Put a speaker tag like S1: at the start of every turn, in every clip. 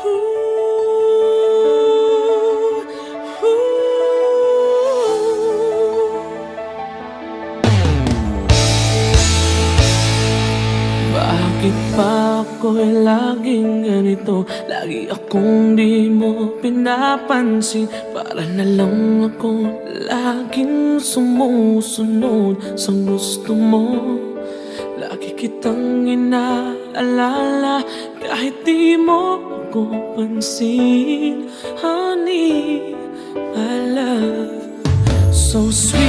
S1: Bakit pa ako'y laging ganito? Lagi akong di mo pinapansin. Para na lang ako laging sumusunod sa gusto mo. Lagi kitang inaalala kahit di mo ako pansin. Honey, my love, so sweet.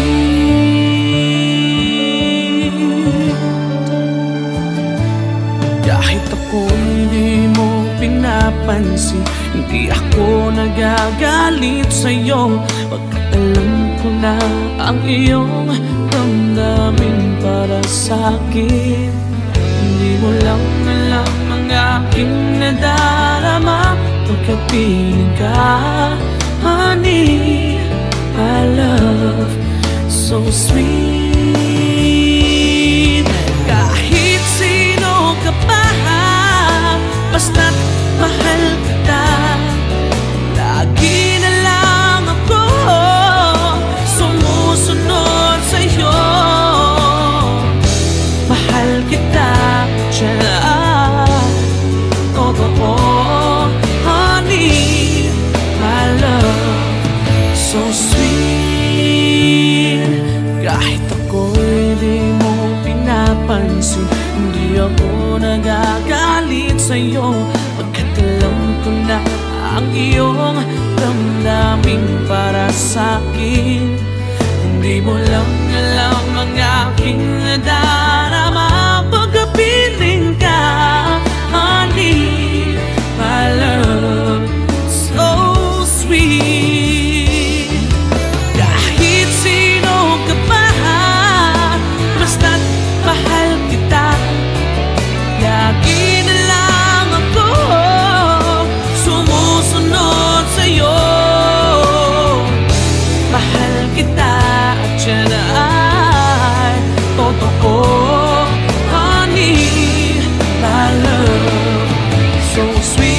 S1: Kahit ako hindi mo pinapansin, hindi ako nagagalit sa'yo. Pagkat alam ko na ang iyong damdamin para sa'kin. Hindi mo lang alam ang aking nadarama pagkapiling ka. Honey, my love, so sweet. Kahit sino ka pa, basta't mahal kita. Lagi na lang ako sumusunod sa'yo. Mahal kita, tiyan, totoo. Honey, my love, so sweet. Kahit ako'y di mo pinapansin, hindi ako nagagalit sa'yo. Pagkat alam ko na ang iyong damdamin para sa'kin. Hindi mo lang alam ang aking nadarama pagkapiling ka. Honey, my love, so sweet. Kahit sino ka pa, basta't mahal kita. Lagi na lang ako sumusunod sa'yo. Mahal kita at yan ay totoo. Honey, my love, so sweet.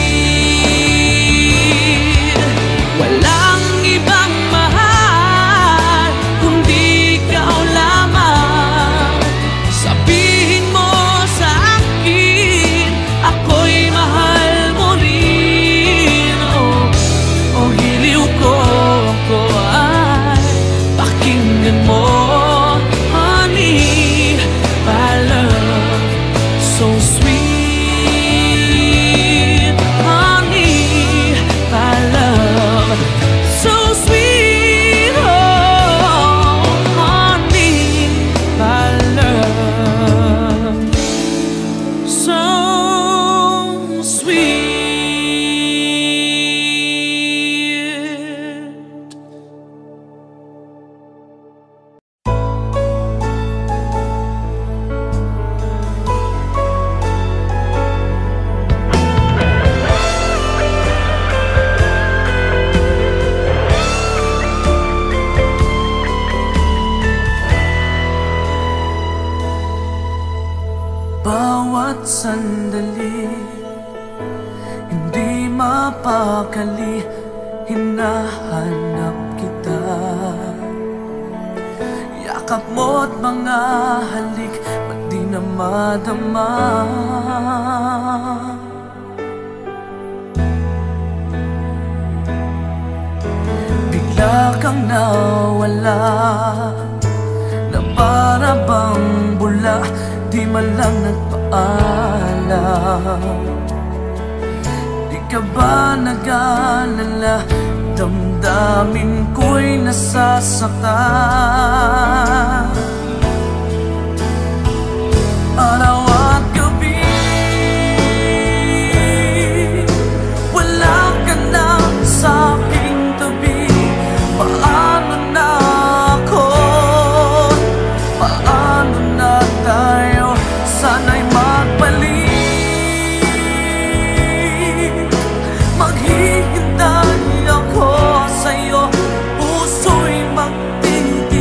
S1: Walang ibang mahal kundi ikaw lamang. Sabihin mo sa akin, ako'y mahal mo rin. Oh, hiliw ko, ako ay pakinggan mo. Honey, my love, so sweet. Honey, my love, so sweet. Oh, honey, my love, so sweet. Bawat sandali, hindi mapakali, hinahanap kita. Yakap mo't mga halik, ba't di na madama? Bigla kang nawala, na para bang bula, di man lang nagpaalam. Di ka ba nag-alala, damdamin ko'y nasasaktan. Araw at gabi, wala ka na sa aking tabi. Paano na ako? Paano na tayo? Sana'y magbalik. Maghihintay ako sa'yo, puso'y magtitiis.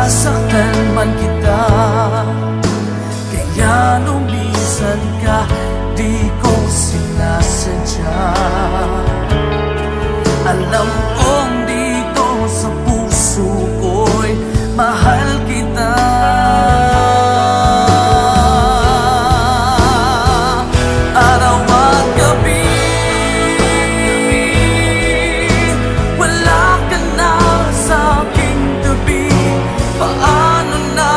S1: nasaktan man kita, kaya lumisan ka, di ko sinasadya. Alam kong dito sa puso ko'y mahal kita. Araw at gabi, wala ka na sa aking tabi. Paano na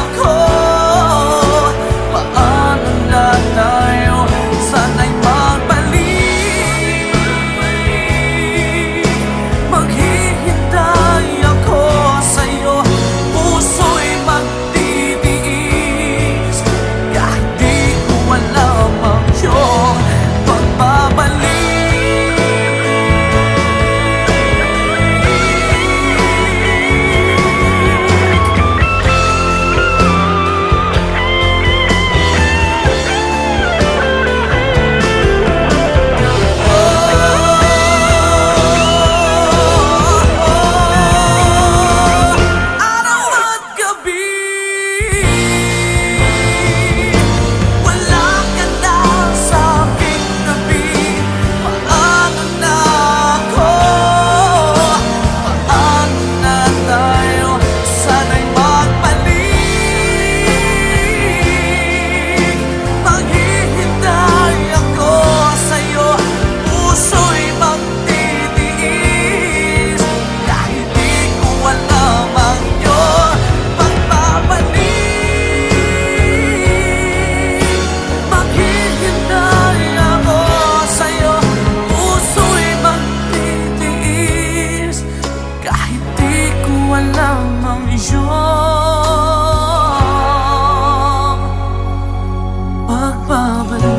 S1: ako? Paano na tayo? Sana'y magbalik. Maghihintay ako sa'yo, puso'y magtitiis, kahit di ko alam ang iyong pagbabalik. Araw at gabi, wala ka na sa aking tabi. Paano na ako? Paano na tayo? Sana'y magbalik. Maghihintay ako sa'yo, puso'y magtitiis, kahit di ko alam ang iyong pagbabalik. Maghihintay ako sa'yo, puso'y magtitiis, kahit di ko alam ang iyong pagbabalik.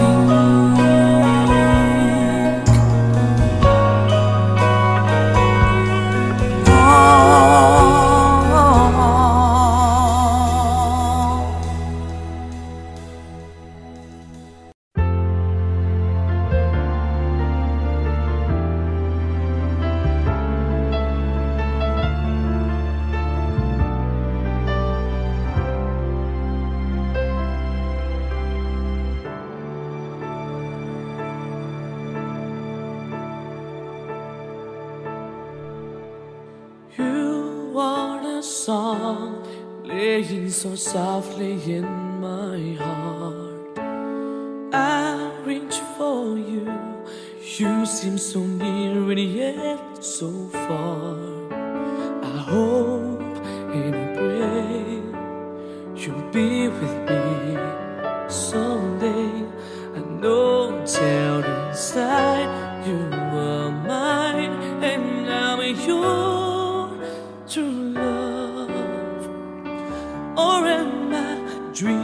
S1: You are the song playing so softly in my heart. I reach for you, you seem so near and yet so far. I hope and I pray you'll be with me someday. I know down inside you are mine, and I'm yours. True love, or am I dreaming?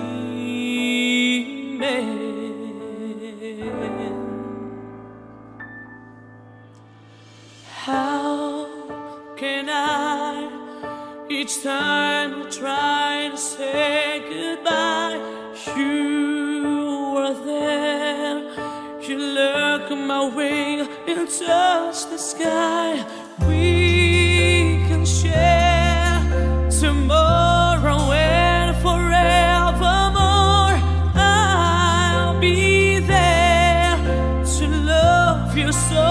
S1: How can I, each time I try to say goodbye, you were there, you look my way and touch the sky. We can share tomorrow and forevermore. I'll be there to love you so.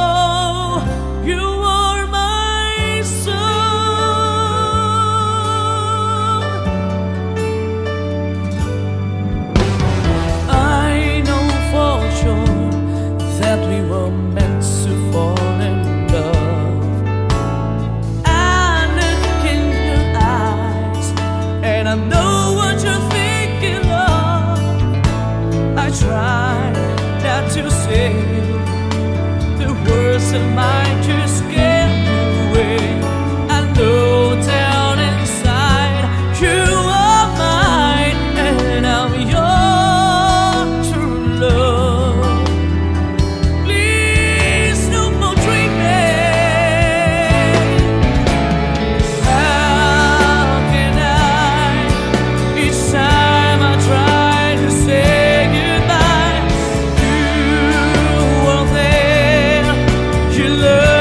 S1: You are my soul. I know for sure that we were meant to fall in love. I look in your eyes and I know what you're thinking of. I try not to say the words that might just get away. I know down inside you are mine, and I'm your true love. Please, no more dreaming. How can I, each time I try to say goodbye, you were there, you loved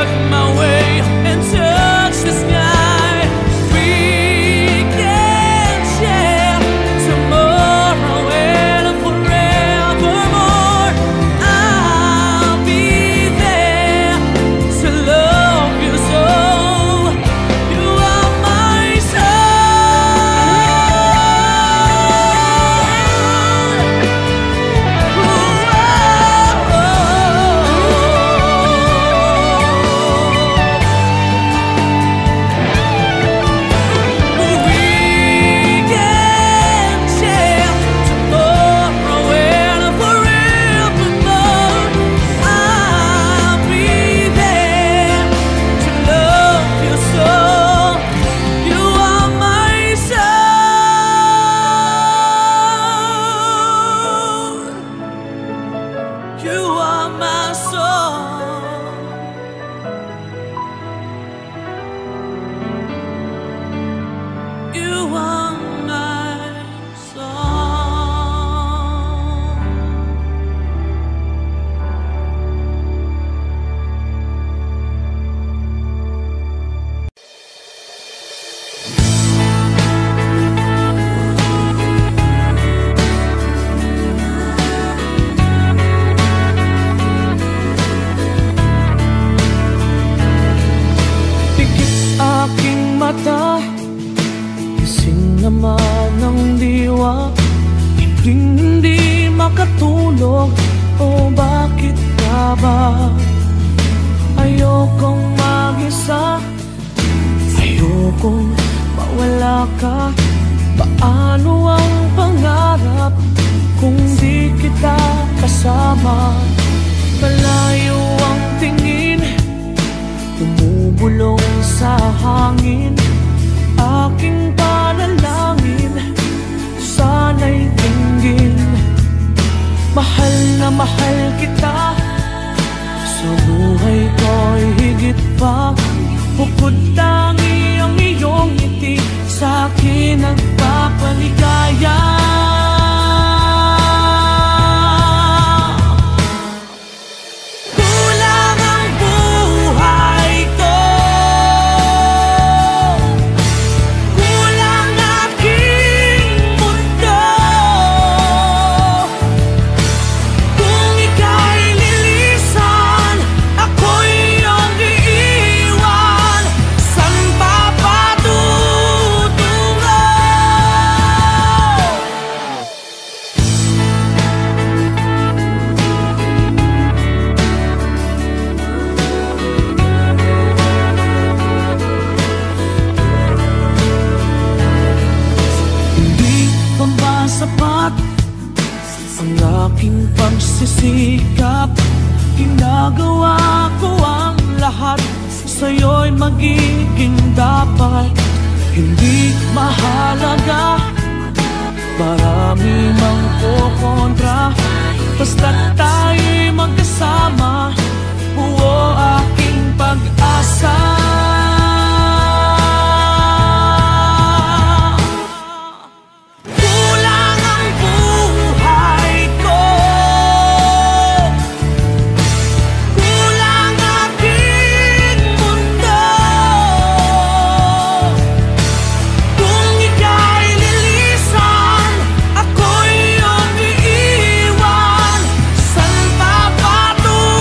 S1: naman ng diwa, hindi makatulog. O bakit ka ba? Ayokong mag-isa, ayokong mawala ka. Paano ang pangarap kung di kita kasama? Malayo ang tingin, bumubulong sa hangin. Aking panalangin, sana'y tinggin. Mahal na mahal kita, sa buhay ko'y higit pa. Bukod tangi ang iyong ngiti, sa'kin nagpapaligaya. Kulang ang buhay ko, kulang aking mundo. Kung ika'y lilisan, ako'y iyong iiwan. San pa patutungo? Hindi pa ba sapat ang aking pagsisikap? Ginagawa ko ang lahat, sa'yo'y magiging dapat. Hindi mahalaga, marami mang kukontra. Basta't tayo'y magkasama, buo aking pag-asa. Kulang ang buhay ko, kulang aking mundo. Kung ika'y lilisan, ako'y iyong iiwan. San pa patutungo?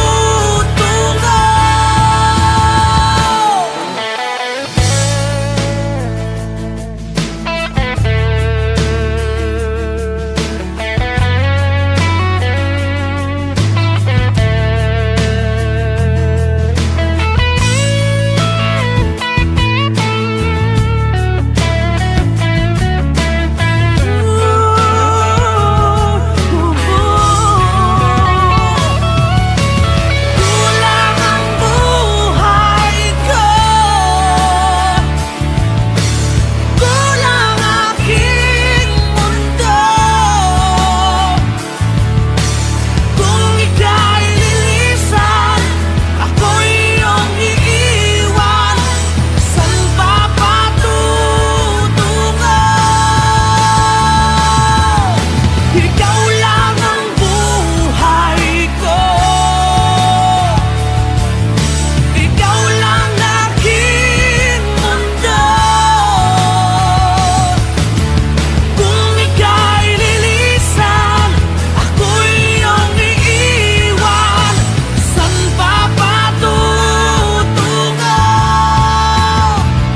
S1: Kulang ang buhay ko, kulang aking mundo. Kung ika'y lilisan, ako'y iyong iiwan. San pa patutungo? Ikaw lang ang buhay ko, ikaw lang aking mundo. Kung ika'y lilisan, ako'y iyong iiwan. San pa patutungo?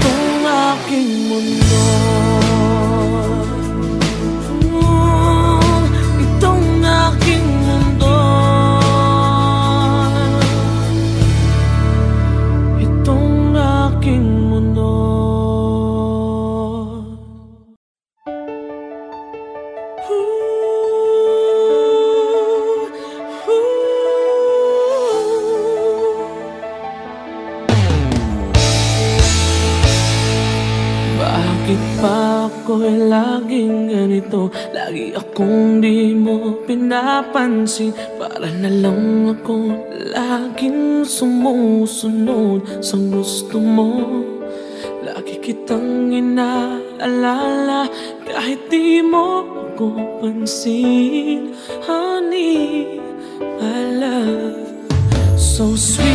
S1: Itong aking mundo, itong aking mundo, itong aking mundo. Bakit pa ako'y laging ganito? Lagi akong di mo pinapansin. Para na lang ako laging sumusunod sa gusto mo. Lagi kitang inaalala kahit di mo ako pansin. Honey, my love, so sweet.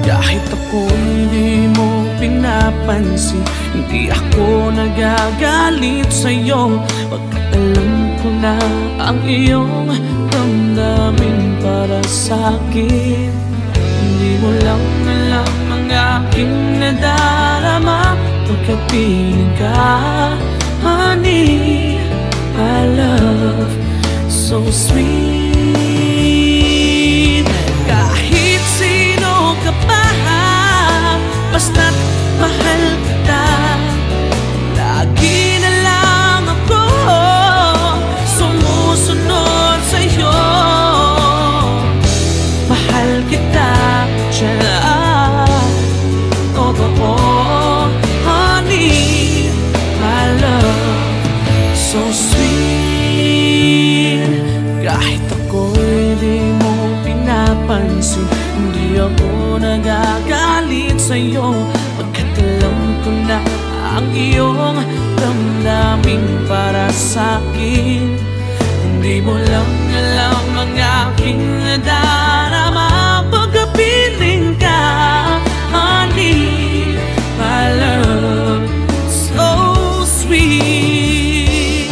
S1: Kahit ako hindi mo pinapansin, hindi ako nagagalit sa'yo. Pagkat alam ko na ang iyong damdamin para sa'kin. Hindi mo lang alam ang pagkapiling ka. Honey, my love, so sweet. Kahit sino ka pa, basta't mahal kita. Lagi na lang ako sumusunod sa'yo. Mahal kita, dyan totoo. Honey, my love, so sweet. Kahit ako'y di mo pinapansin, hindi ako nagagalit sa'yo, pagkat alam ko na ang iyong damdamin para sa'kin. Hindi mo lang alam ang aking nadarama pagkapiling ka. Honey, my love, so sweet.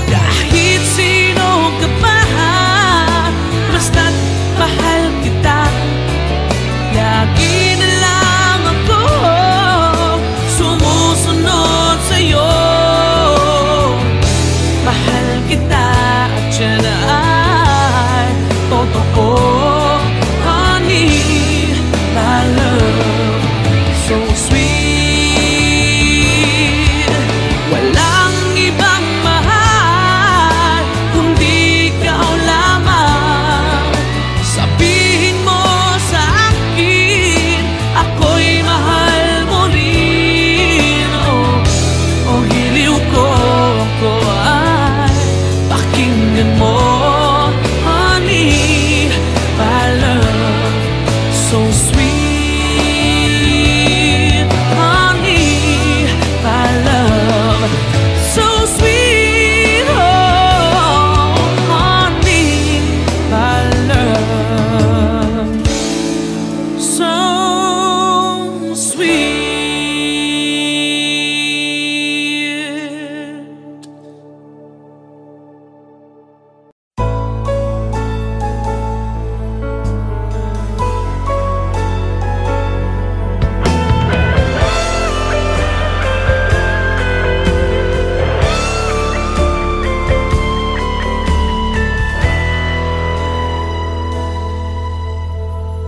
S1: Kahit sino ka pa, basta't mahal kita. Lagi na lang ako sumusunod sa'yo. Mahal kita at yan ay totoo. Honey, my love, so sweet. Walang ibang mahal kundi ikaw lamang. Sabihin mo sa akin, ako'y mahal mo rin. Oh, hiliw ko, ako ay pakinggan mo. Honey, my love, so sweet. Honey, my love, so sweet. Oh, honey, my love, so sweet.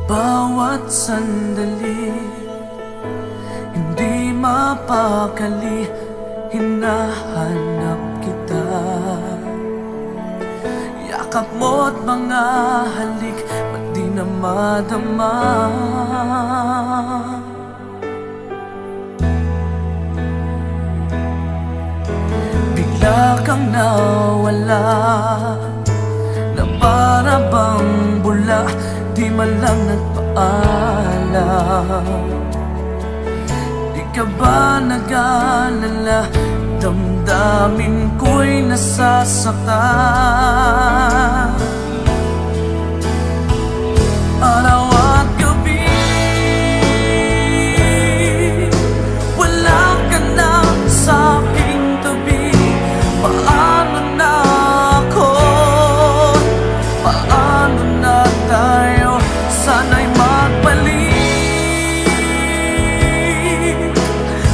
S1: Bawat sandali, hindi mapakali, hinahanap kita. Yakap mo't mga halik, ba't di na madama? Bigla kang nawala, na para bang bula, di man lang nagpaalam. Di ka ba nag-alala, damdamin ko'y nasasaktan. Araw at gabi, wala ka na sa aking tabi. Paano na ako? Paano na tayo? Sana'y magbalik.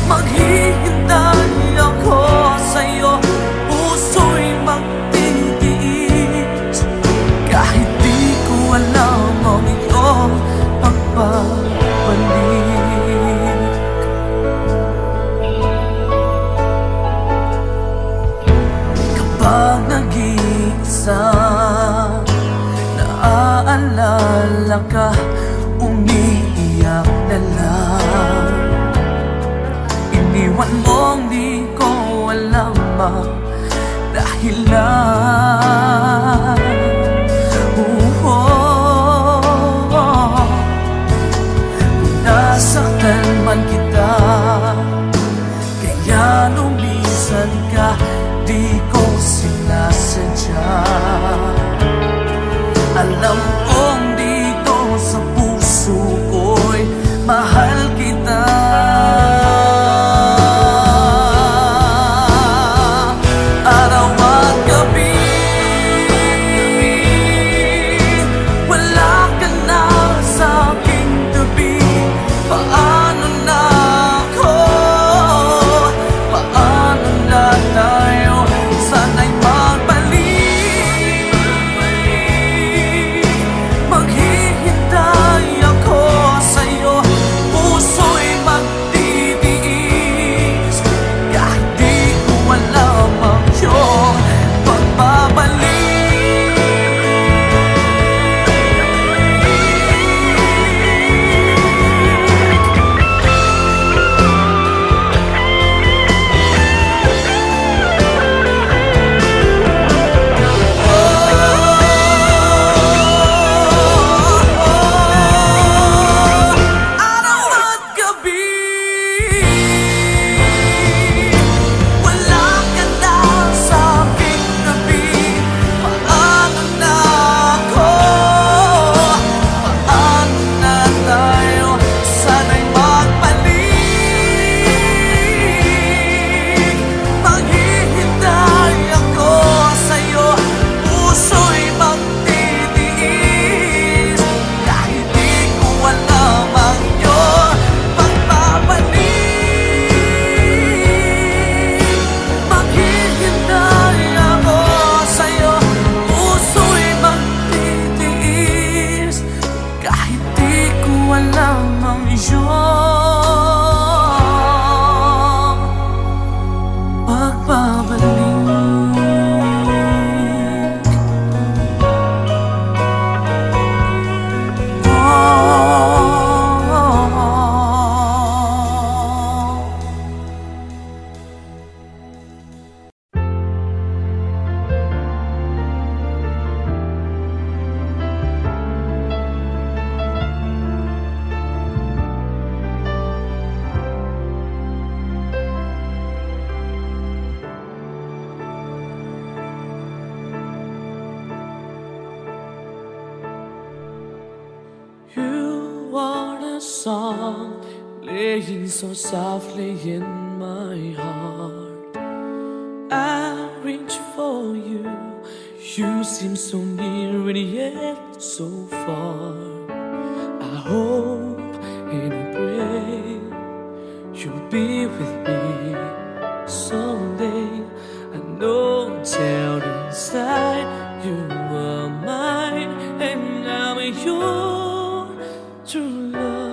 S1: Maghihintay ako sa'yo, puso'y magtitiis. Kahit di ko alam ang iyong pagbabalik. Kapag nag-iisa, naaalala ka, umiiyak na lang. Iniwan mong di ko alam ang dahilan. Kung nasaktan man kita, kaya lumisan ka, di ko sinasadya. Alam kong dito sa puso ko'y mahal kita. Araw at gabi, wala ka na sa aking tabi. Paano na song playing so softly in my heart. I reach for you, you seem so near and yet so far. I hope and I pray you'll be with me someday. I know down inside you are mine, and I'm your true love.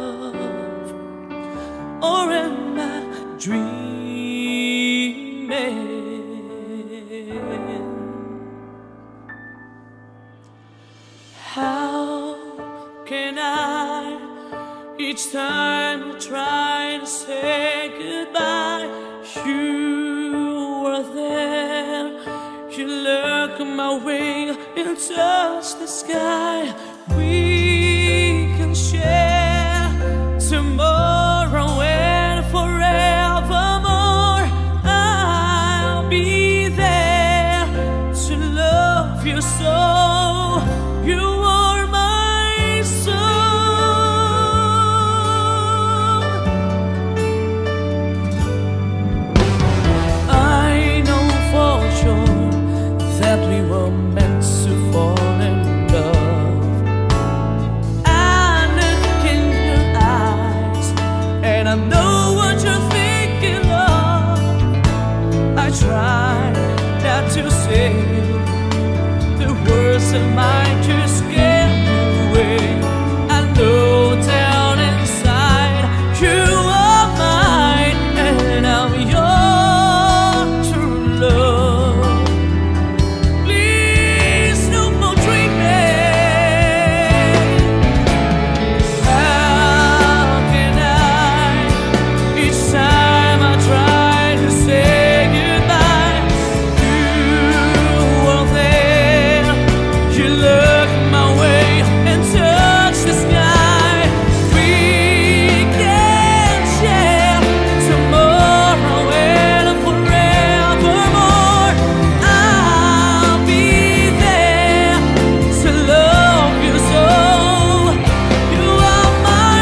S1: Or am I dreaming? How can I, each time I try to say goodbye, you are there. You look my way and touch the sky. We can share tomorrow and forevermore. I'll be there to love you so. You are my soul. I know for sure that we were meant to fall in love. I look in your eyes and I know what you're thinking of. I try not to say the words that might just get away. I know down inside you are mine, and I'm your true love. Please, no more dreaming. How can I, each time I try to say goodbye, you are there. You look my way and touch the sky. We can share tomorrow and forevermore. I'll be there to love you so. You are my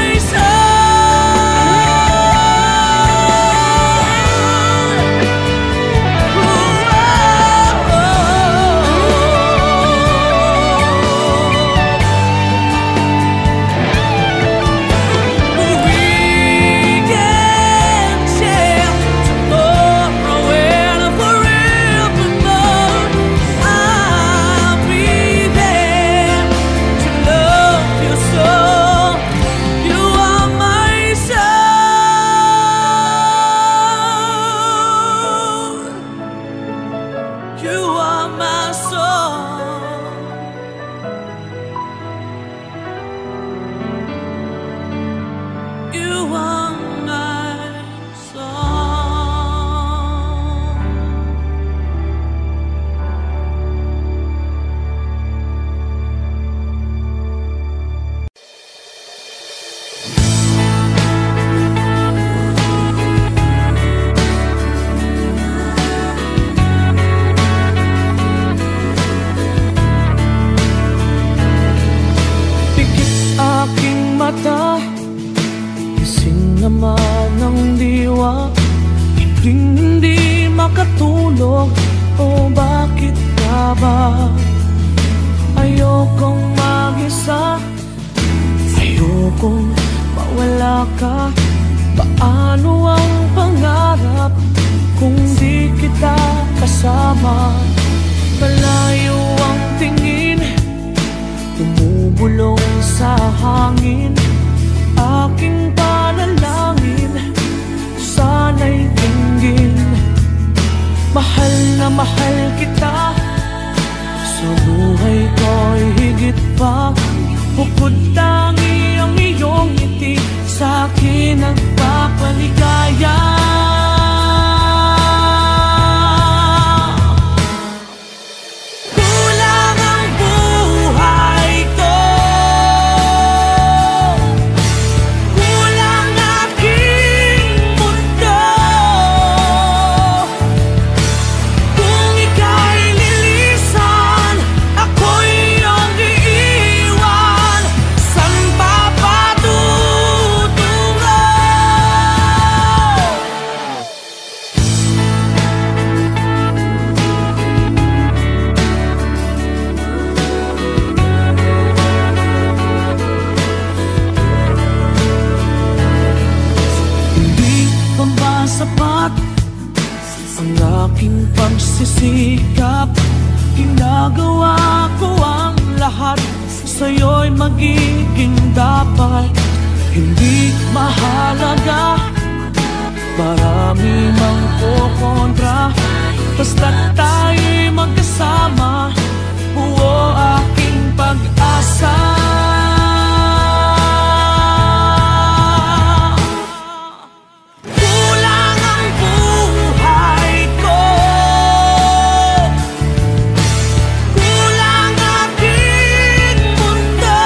S1: mata, gising naman ng diwa. Hindi makatulog, o bakit ka ba? Ayokong mag-isa, ayokong mawala ka. Paano ang pangarap kung di kita kasama? Malayo ang tingin, bumubulong sa hangin. Aking panalangin, sana'y tinggin. Mahal na mahal kita, sa buhay ko'y higit pa. Bukod tangi ang iyong ngiti, sa'kin nagpapaligaya.
S2: Tutuloy
S1: sapat ang aking pagsisikap. Ginagawa ko ang lahat, sa'yo'y magiging dapat. Hindi mahalaga, marami mang kukontra, basta't tayo'y magkasama, buo aking pag-asa. Kulang ang buhay ko, kulang aking mundo.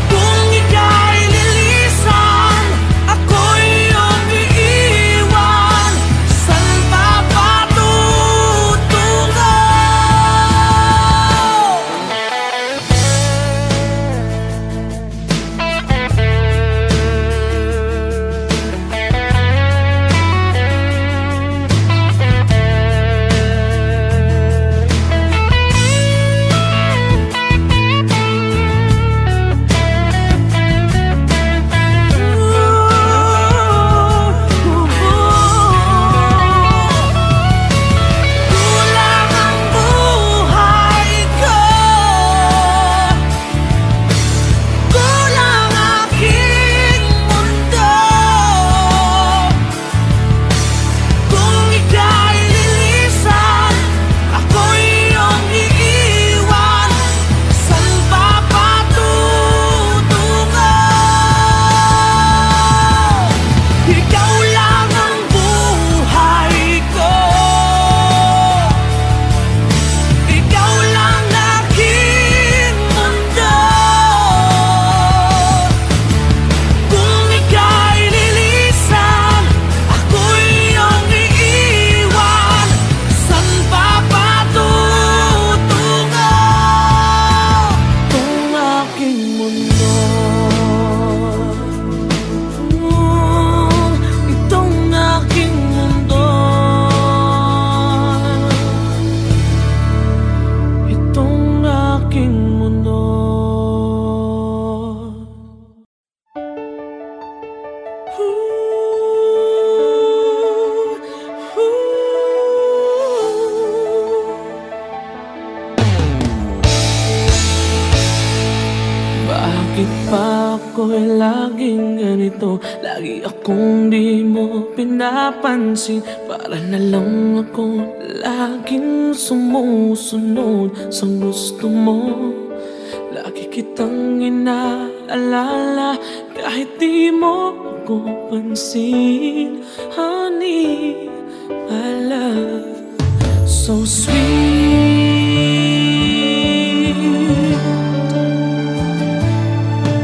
S1: Kung ika'y lilisan, ako'y iyong iiwan. Saan pa patutungo? Kulang ang buhay ko, kulang aking mundo. Kung ika'y lilisan, ako'y iyong iiwan. Saan pa patutungo? Ikaw lang ang buhay ko, ikaw lang aking mundo. Kung ika'y lilisan, ako'y iyong iiwan. Saan pa patutungo? Itong aking mundo, itong aking mundo, itong aking mundo. Bakit pa ako'y laging ganito? Lagi akong di mo pinapansin. Para na lang ako laging sumusunod sa gusto mo. Lagi kitang inaalala kahit di mo ako pansin. Honey, my love, so sweet.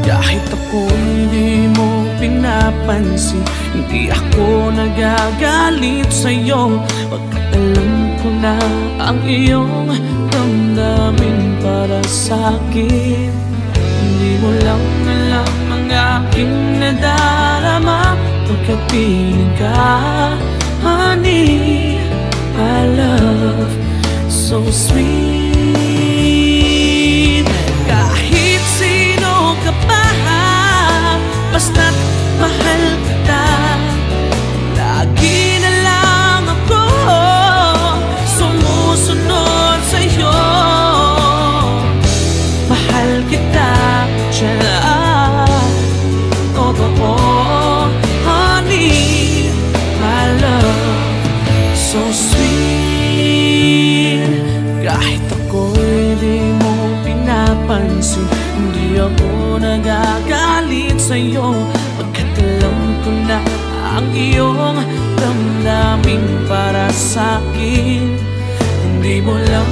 S1: Kahit ako hindi mo pinapansin, hindi ako nagagalit sa'yo. Pagkat alam ko na ang iyong damdamin para sa'kin. Hindi mo lang alam ang aking nadarama pagkat piling ka. Honey, my love, so sweet. Kahit sino ka pa, basta't mahal kita. Lagi na lang ako sumusunod sa'yo. Mahal kita, tiyan. Totoo, honey, my love, so sweet. Kahit ako'y di mo pinapansin, hindi ako nagagalit sa'yo. Pagkat alam ko na ang iyong damdamin para sa'kin. Hindi mo lang